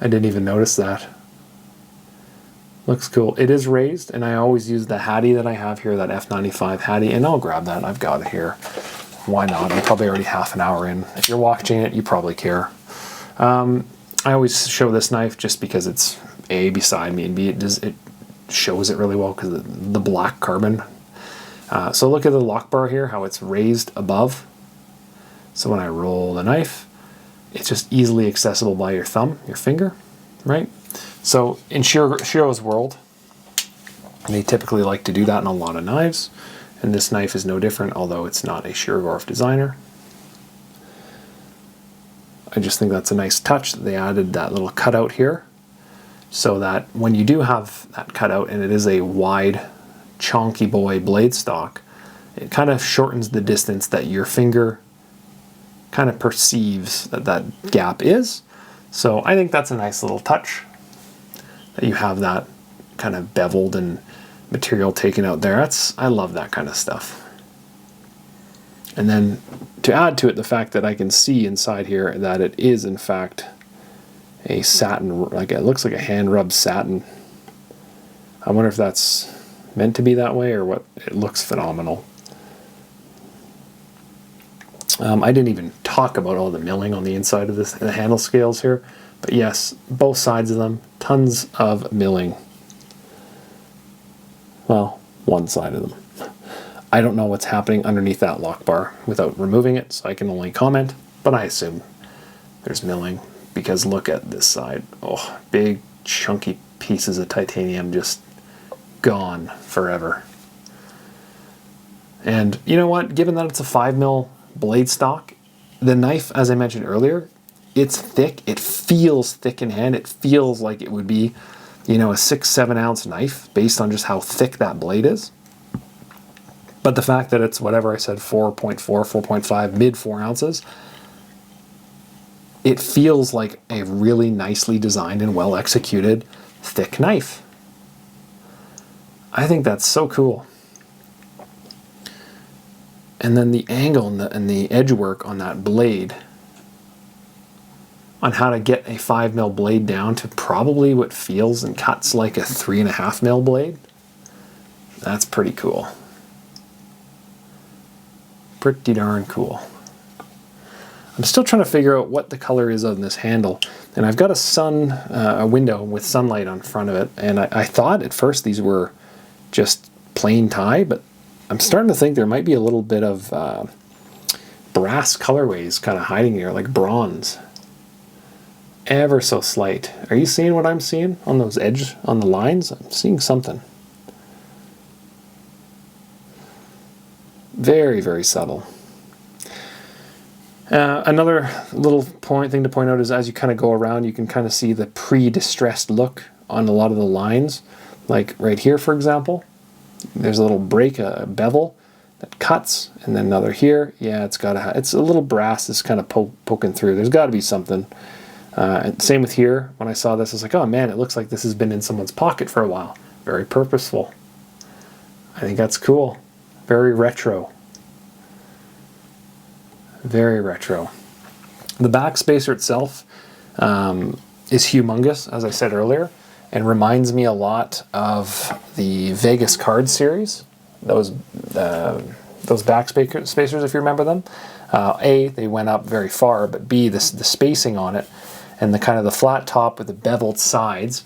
I didn't even notice that. Looks cool. It is raised, and I always use the Hattie that I have here, that F95 Hattie, and I'll grab that. I've got it here. Why not? I'm probably already half an hour in. If you're watching it, you probably care. I always show this knife just because it's A, beside me, and B, it shows it really well because of the black carbon. So look at the lock bar here, how it's raised above. So when I roll the knife, it's just easily accessible by your thumb, your finger, right? So in Shiro's world, they typically like to do that in a lot of knives, and this knife is no different, although it's not a Shirogorov designer. I just think that's a nice touch that they added that little cutout here, so that when you do have that cutout and it is a wide, chonky boy blade stock, it kind of shortens the distance that your finger kind of perceives that that gap is. So I think that's a nice little touch, that you have that kind of beveled and material taken out there. I love that kind of stuff. And then to add to it, the fact that I can see inside here that it is in fact a satin, like it looks like a hand rubbed satin. I wonder if that's meant to be that way or what. It looks phenomenal. I didn't even talk about all the milling on the inside of the handle scales here, but yes, both sides of them, tons of milling. Well, one side of them. I don't know what's happening underneath that lock bar without removing it, so I can only comment, but I assume there's milling, because look at this side. Oh, big chunky pieces of titanium just gone forever. And you know what, given that it's a 5mm blade stock, the knife, as I mentioned earlier, it's thick. It feels thick in hand. It feels like it would be, you know, a 6-7 ounce knife based on just how thick that blade is. But the fact that it's whatever I said, 4.4, 4.5, mid 4 ounces, it feels like a really nicely designed and well executed thick knife. I think that's so cool. And then the angle and the edge work on that blade, on how to get a 5mm blade down to probably what feels and cuts like a 3.5mm blade, that's pretty cool. Pretty darn cool. I'm still trying to figure out what the color is on this handle, and I've got a window with sunlight on front of it, and I thought at first these were just plain tie, but I'm starting to think there might be a little bit of brass colorways kind of hiding here, like bronze. Ever so slight. Are you seeing what I'm seeing on those edges, on the lines? I'm seeing something. Very, very subtle. Another little thing to point out is as you kind of go around, you can kind of see the pre-distressed look on a lot of the lines. Like right here, for example, there's a little break, a bevel that cuts, and then another here. Yeah, it's a little brass that's kind of poking through. There's got to be something. And same with here. When I saw this, I was like, oh man, it looks like this has been in someone's pocket for a while. Very purposeful. I think that's cool. Very retro. Very retro. The Backspacer itself is humongous, as I said earlier, and reminds me a lot of the Vegas card series. Those Backspacers, if you remember them. A, they went up very far, but B, the spacing on it and the kind of the flat top with the beveled sides,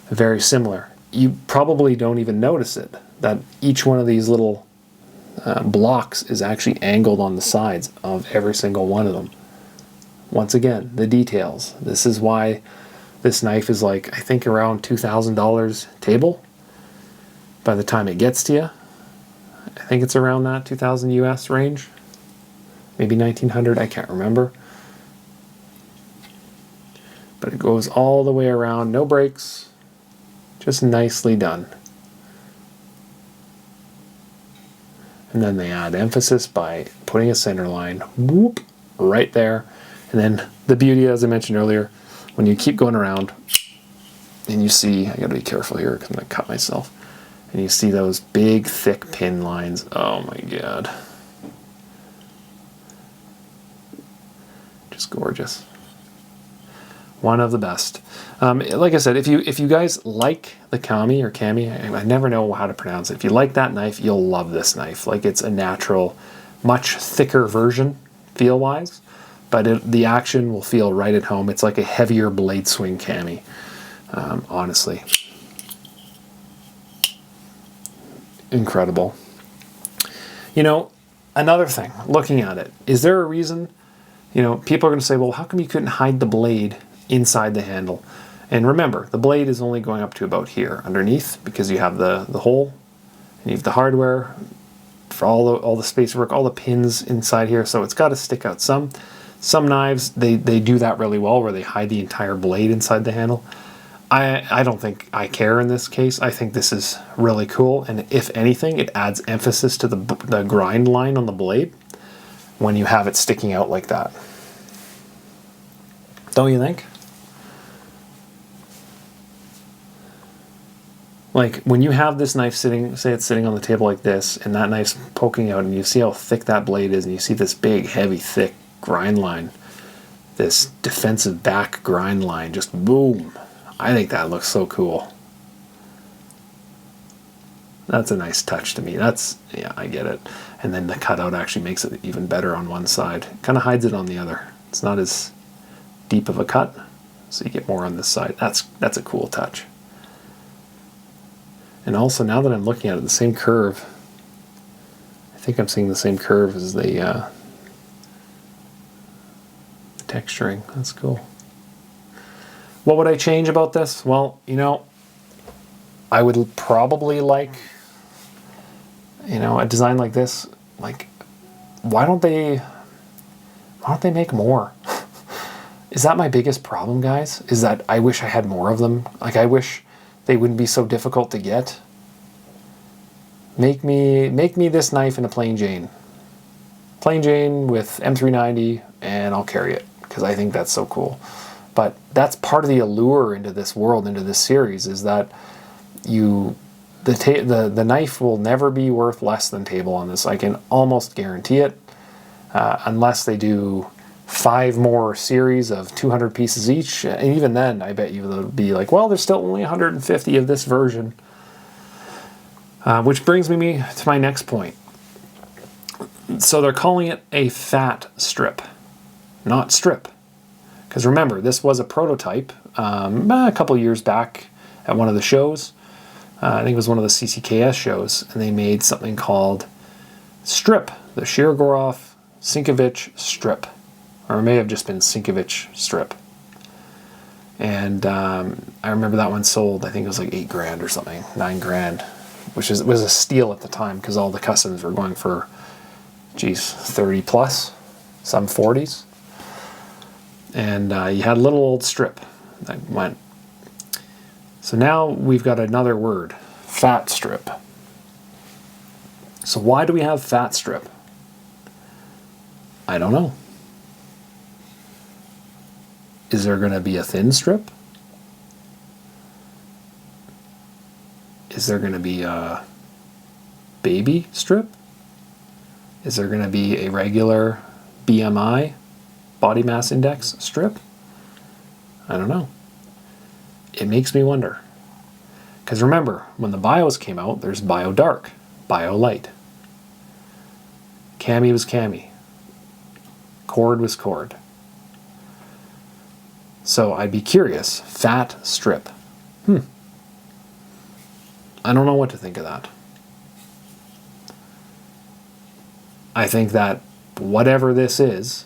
very similar. You probably don't even notice it, that each one of these little blocks is actually angled on the sides of every single one of them. Once again, the details. This is why this knife is like, I think, around $2,000 table by the time it gets to you. I think it's around that 2,000 US range. Maybe 1,900, I can't remember. But it goes all the way around, no breaks, just nicely done. And then they add emphasis by putting a center line, whoop, right there. And then the beauty, as I mentioned earlier, when you keep going around and you see, I gotta be careful here because I'm gonna cut myself, and you see those big, thick pin lines. Oh my God. Just gorgeous. One of the best. Like I said, if you guys like the Kami or Kami, I never know how to pronounce it. If you like that knife, you'll love this knife. Like, it's a natural, much thicker version feel-wise, but the action will feel right at home. It's like a heavier blade swing Kami, honestly. Incredible. You know, another thing, looking at it, is there a reason, you know, people are going to say, well, how come you couldn't hide the blade inside the handle? And remember, the blade is only going up to about here underneath, because you have the hole, and you have the hardware for all the space work, all the pins inside here, so it's got to stick out some. Some knives, they do that really well, where they hide the entire blade inside the handle. I don't think I care in this case. I think this is really cool, and if anything, it adds emphasis to the grind line on the blade when you have it sticking out like that. Don't you think? Like, when you have this knife sitting, say it's sitting on the table like this, and that knife's poking out, and you see how thick that blade is, and you see this big, heavy, thick grind line, this defensive back grind line, just boom. I think that looks so cool. That's a nice touch to me. That's, yeah, I get it. And then the cutout actually makes it even better on one side. Kind of hides it on the other. It's not as deep of a cut, so you get more on this side. That's a cool touch. And also, now that I'm looking at it, the same curve, I think I'm seeing the same curve as the texturing. That's cool. What would I change about this? Well, you know, I would probably like, you know, a design like this. Like, why don't they make more? Is that my biggest problem, guys? Is that I wish I had more of them? Like, I wish they wouldn't be so difficult to get. Make me this knife in a plain Jane. Plain Jane with M390, and I'll carry it, because I think that's so cool. But that's part of the allure into this world, into this series, is that the knife will never be worth less than table on this. I can almost guarantee it, unless they do 5 more series of 200 pieces each. And even then, I bet you they'll be like, well, there's still only 150 of this version. Which brings me to my next point. So they're calling it a fat strip, not strip. Because remember, this was a prototype a couple years back at one of the shows. I think it was one of the CCKS shows, and they made something called Strip, the Shirogorov Sinkevich Strip. Or it may have just been Sinkevich Strip. And I remember that one sold, I think it was like $8,000 or something, $9,000, which was a steal at the time, because all the customs were going for, geez, 30 plus, some 40s. And you had a little old strip that went. So now we've got another word, fat strip. So why do we have fat strip? I don't know. Is there going to be a thin strip? Is there going to be a baby strip? Is there going to be a regular BMI, body mass index strip? I don't know. It makes me wonder. Because remember, when the bios came out, there's bio dark, bio light. Cami was cami. Cord was cord. So I'd be curious. Fat strip. I don't know what to think of that. I think that whatever this is,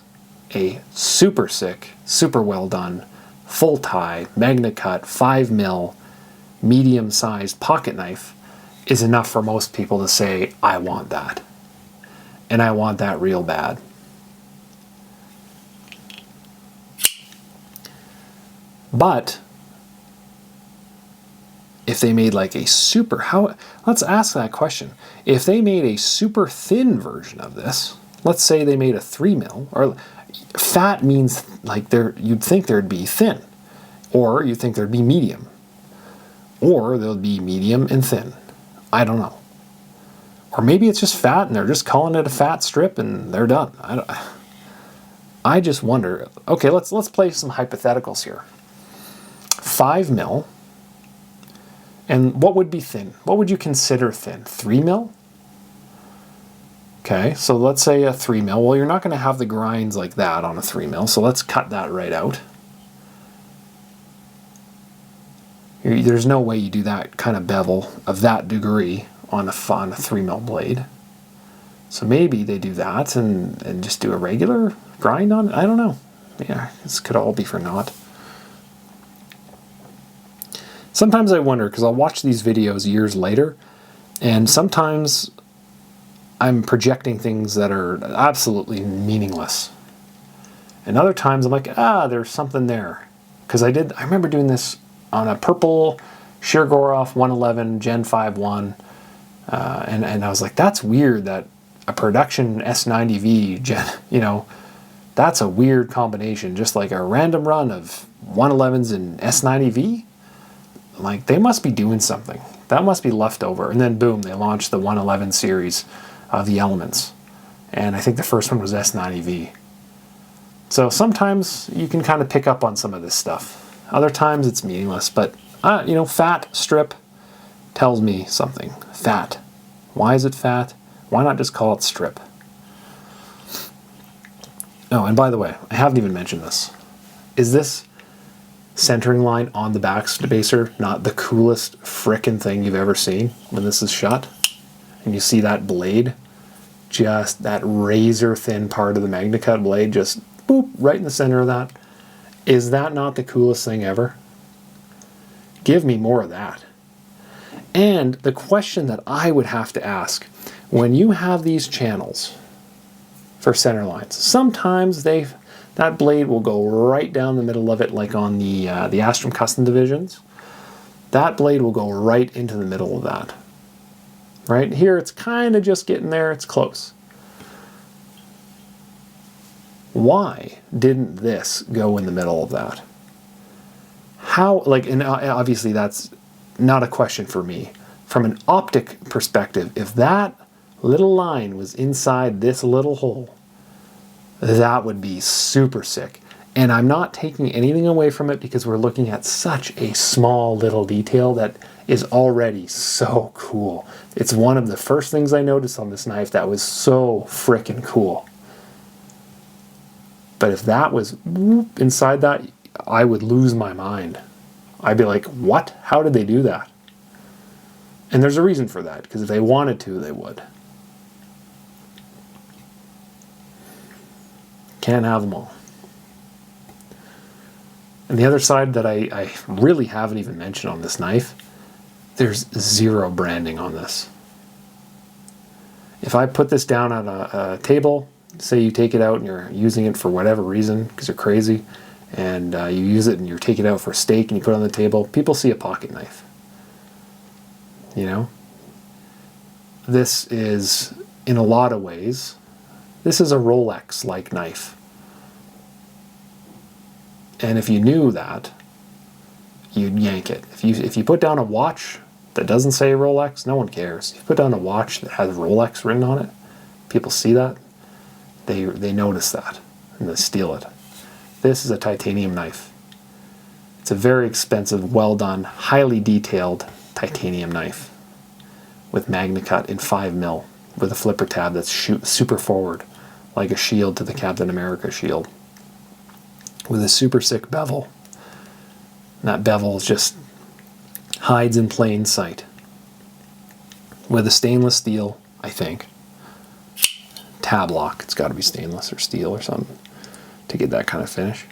a super sick, super well done, full tie, magna cut, 5mm, medium sized pocket knife is enough for most people to say, I want that. And I want that real bad. But if they made like a let's ask that question. If they made a super thin version of this, let's say they made a 3mm, or fat means like you'd think there'd be thin, or you'd think there'd be medium, or there'll be medium and thin. I don't know. Or maybe it's just fat and they're just calling it a fat strip and they're done. I just wonder. Okay, let's play some hypotheticals here. 5mm. And what would be thin? What would you consider thin? 3mm? Okay, so let's say a 3mm. Well, you're not going to have the grinds like that on a 3mm, so let's cut that right out. There's no way you do that kind of bevel of that degree on a 3mm blade. So maybe they do that and just do a regular grind on it. I don't know. Yeah, this could all be for naught. Sometimes I wonder, because I'll watch these videos years later, and sometimes I'm projecting things that are absolutely meaningless. And other times I'm like, there's something there. Because I remember doing this on a purple Shirogorov 111 Gen 5.1, and I was like, that's weird that a production S90V, that's a weird combination, just like a random run of 111s and S90V. Like, they must be doing something. That must be left over. And then, boom, they launched the 111 series of the Elements. And I think the first one was S90V. So sometimes you can kind of pick up on some of this stuff. Other times it's meaningless. But, fat strip tells me something. Fat. Why is it fat? Why not just call it strip? Oh, and by the way, I haven't even mentioned this. Is this centering line on the Backspacer not the coolest frickin' thing you've ever seen when this is shot? And you see that blade, just that razor thin part of the Magna Cut blade, just boop, right in the center of that. Is that not the coolest thing ever? Give me more of that. And the question that I would have to ask, when you have these channels for center lines, sometimes that blade will go right down the middle of it, like on the Astrum Custom Divisions. That blade will go right into the middle of that. Right here, it's kind of just getting there. It's close. Why didn't this go in the middle of that? How, and obviously that's not a question for me. From an optic perspective, if that little line was inside this little hole, that would be super sick. And I'm not taking anything away from it because we're looking at such a small little detail that is already so cool. It's one of the first things I noticed on this knife that was so frickin' cool. But if that was inside that, I would lose my mind. I'd be like, what? How did they do that? And there's a reason for that, because if they wanted to, they would. Can't have them all. And the other side that I really haven't even mentioned on this knife, there's zero branding on this. If I put this down on a table, say you take it out and you're using it for whatever reason, because you're crazy, and you use it and you take it out for steak and you put it on the table, people see a pocket knife. This is, in a lot of ways, this is a Rolex-like knife. And if you knew that, you'd yank it. If you put down a watch that doesn't say Rolex, no one cares. If you put down a watch that has Rolex written on it, people see that, they notice that, and they steal it. This is a titanium knife. It's a very expensive, well done, highly detailed titanium knife with MagnaCut in 5mm with a flipper tab that's super forward, like a shield to the Captain America shield, with a super sick bevel. And that bevel just hides in plain sight. With a stainless steel, I think, tab lock. It's got to be stainless or steel or something to get that kind of finish.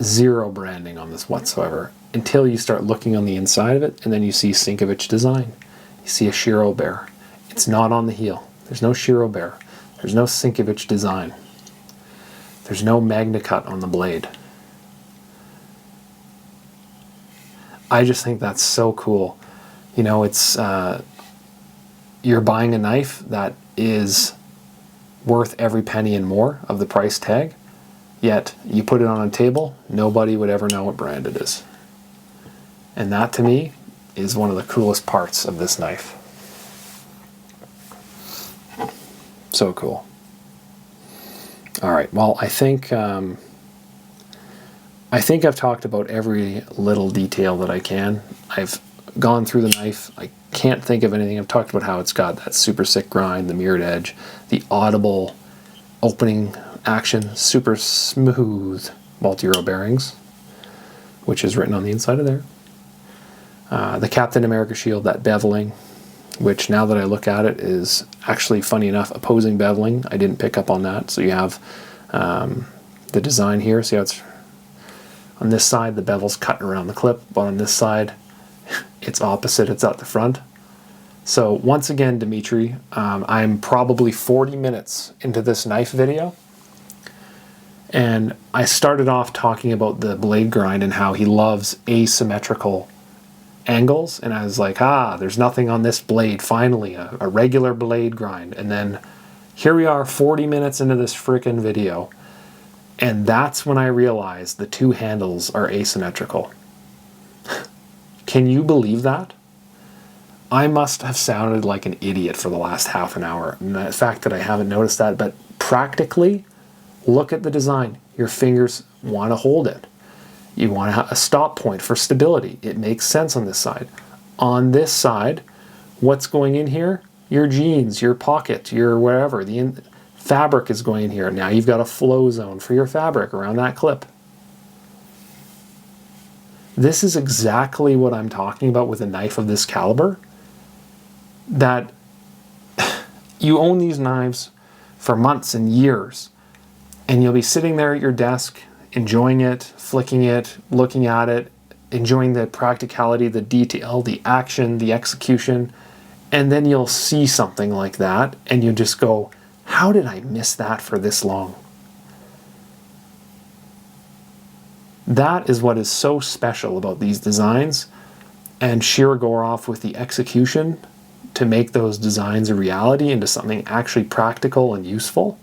Zero branding on this whatsoever until you start looking on the inside of it, and then you see Sinkevich Design. You see a Shiro bear. It's not on the heel. There's no Shiro bear. There's no Sinkevich Design. There's no MagnaCut on the blade. I just think that's so cool. You know, it's you're buying a knife that is worth every penny and more of the price tag, yet you put it on a table, nobody would ever know what brand it is. And that, to me, is one of the coolest parts of this knife. So cool. All right, well, I think I've talked about every little detail that I can. I've gone through the knife. I can't think of anything. I've talked about how it's got that super sick grind, the mirrored edge, the audible opening action, super smooth multi-row bearings, which is written on the inside of there. The Captain America shield, that beveling, which now that I look at it is actually, funny enough, opposing beveling. I didn't pick up on that. So you have the design here. See how it's on this side, the bevel's cut around the clip, but on this side, it's opposite, it's at the front. So once again, Dimitri, I'm probably 40 minutes into this knife video, and I started off talking about the blade grind and how he loves asymmetrical angles, and I was like, there's nothing on this blade, finally, a regular blade grind. And then here we are 40 minutes into this frickin' video, and that's when I realized the two handles are asymmetrical. Can you believe that? I must have sounded like an idiot for the last half an hour. And the fact that I haven't noticed that, but practically, look at the design. Your fingers want to hold it. You want a stop point for stability. It makes sense on this side. On this side, what's going in here? Your jeans, your pocket, your wherever. The fabric is going in here. Now you've got a flow zone for your fabric around that clip. This is exactly what I'm talking about with a knife of this caliber. That you own these knives for months and years, and you'll be sitting there at your desk, enjoying it, flicking it, looking at it, enjoying the practicality, the detail, the action, the execution, and then you'll see something like that, and you just go, how did I miss that for this long? That is what is so special about these designs, and Shirogorov with the execution to make those designs a reality into something actually practical and useful.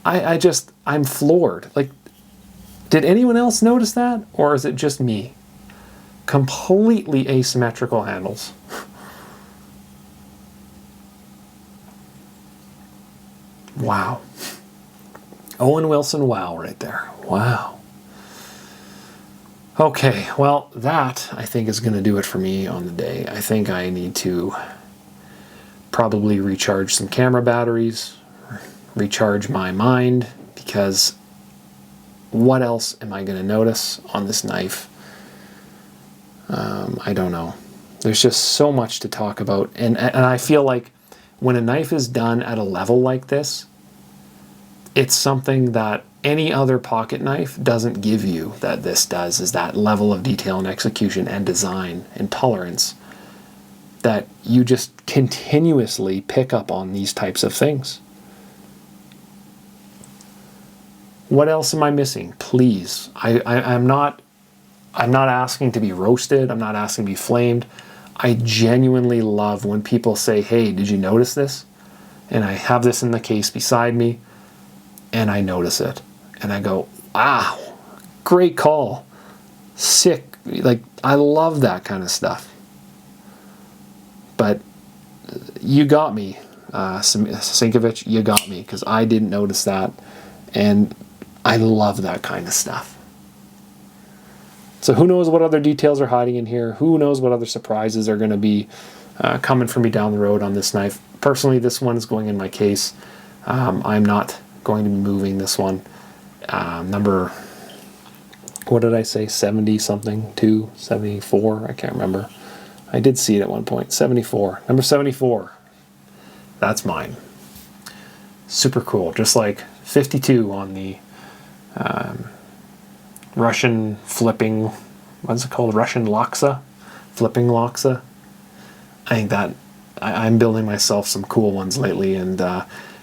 I'm floored. Like, did anyone else notice that? Or is it just me? Completely asymmetrical handles. Wow. Owen Wilson, wow, right there. Wow. Okay, well, that, I think, is going to do it for me on the day. I think I need to probably recharge some camera batteries, recharge my mind, because what else am I going to notice on this knife? I don't know. There's just so much to talk about, and I feel like when a knife is done at a level like this, it's something that any other pocket knife doesn't give you that this does, is that level of detail and execution and design and tolerance that you just continuously pick up on these types of things. What else am I missing? Please. I'm not asking to be roasted. I'm not asking to be flamed. I genuinely love when people say, hey, did you notice this? And I have this in the case beside me, and I notice it. And I go, wow, great call. Sick. Like, I love that kind of stuff. But you got me, Sinkevich, you got me, because I didn't notice that. And I love that kind of stuff. So who knows what other details are hiding in here? Who knows what other surprises are going to be coming for me down the road on this knife. Personally, this one is going in my case. I'm not going to be moving this one. Number, what did I say, 70 something, 74, I can't remember. I did see it at one point, 74, number 74, that's mine. Super cool, just like 52 on the Russian flipping, what's it called, Russian Laksa, flipping Laksa. I think that I'm building myself some cool ones lately, and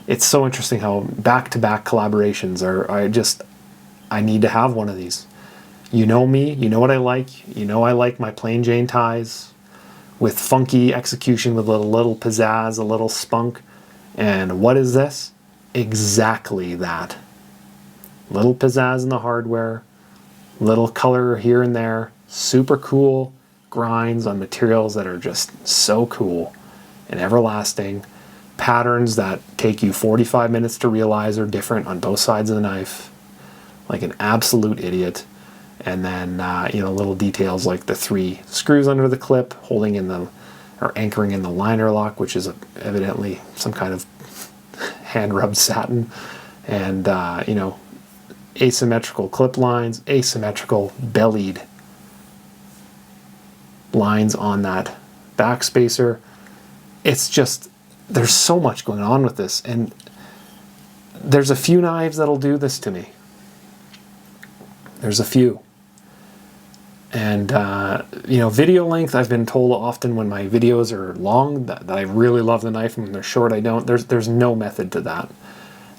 it's so interesting how back-to-back collaborations are. I need to have one of these. You know me, you know what I like. You know I like my plain Jane ties with funky execution, with a little pizzazz, a little spunk. And what is this? Exactly that. Little pizzazz in the hardware, little color here and there, super cool grinds on materials that are just so cool and everlasting. Patterns that take you 45 minutes to realize are different on both sides of the knife, like an absolute idiot. And then little details like the 3 screws under the clip holding in the, or anchoring in the liner lock, which is evidently some kind of hand rubbed satin, and asymmetrical clip lines, asymmetrical bellied lines on that backspacer. It's just, there's so much going on with this, and there's a few knives that'll do this to me. There's a few. And video length, I've been told often when my videos are long that I really love the knife, and when they're short I don't. There's no method to that.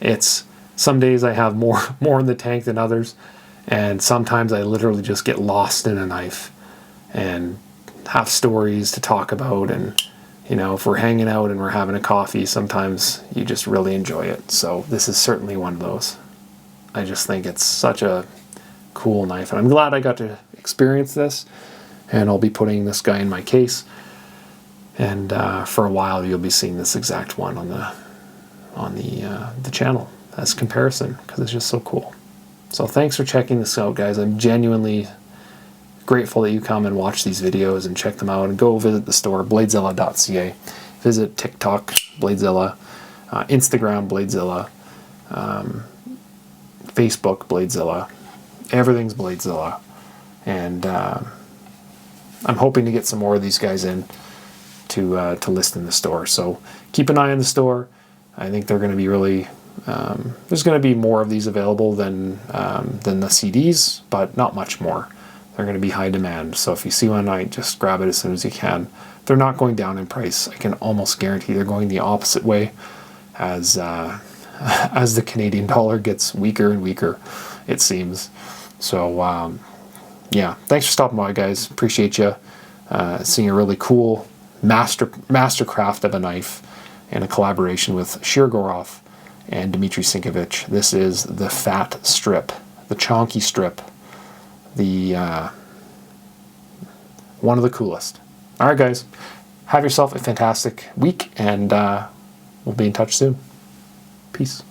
It's, some days I have more in the tank than others, and sometimes I literally just get lost in a knife and have stories to talk about, and if we're hanging out and we're having a coffee, sometimes you just really enjoy it. So this is certainly one of those. I just think it's such a cool knife, and I'm glad I got to experience this, and I'll be putting this guy in my case, and for a while you'll be seeing this exact one on the channel as comparison, because it's just so cool. So thanks for checking this out, guys. I'm genuinely grateful that you come and watch these videos and check them out, and go visit the store, bladezilla.ca. Visit TikTok, Bladezilla, Instagram, Bladezilla, Facebook, Bladezilla. Everything's Bladezilla. And I'm hoping to get some more of these guys in to list in the store. So keep an eye on the store. I think they're going to be really, there's going to be more of these available than the CDs, but not much more. They're going to be high demand. So if you see one, just grab it as soon as you can. They're not going down in price. I can almost guarantee they're going the opposite way as the Canadian dollar gets weaker and weaker, it seems. So yeah, thanks for stopping by, guys. Appreciate you seeing a really cool mastercraft of a knife and a collaboration with Shirogorov and Dmitry Sinkevich. This is the Fat Strip, the Chonky Strip, the one of the coolest. All right, guys, have yourself a fantastic week, and we'll be in touch soon. Peace.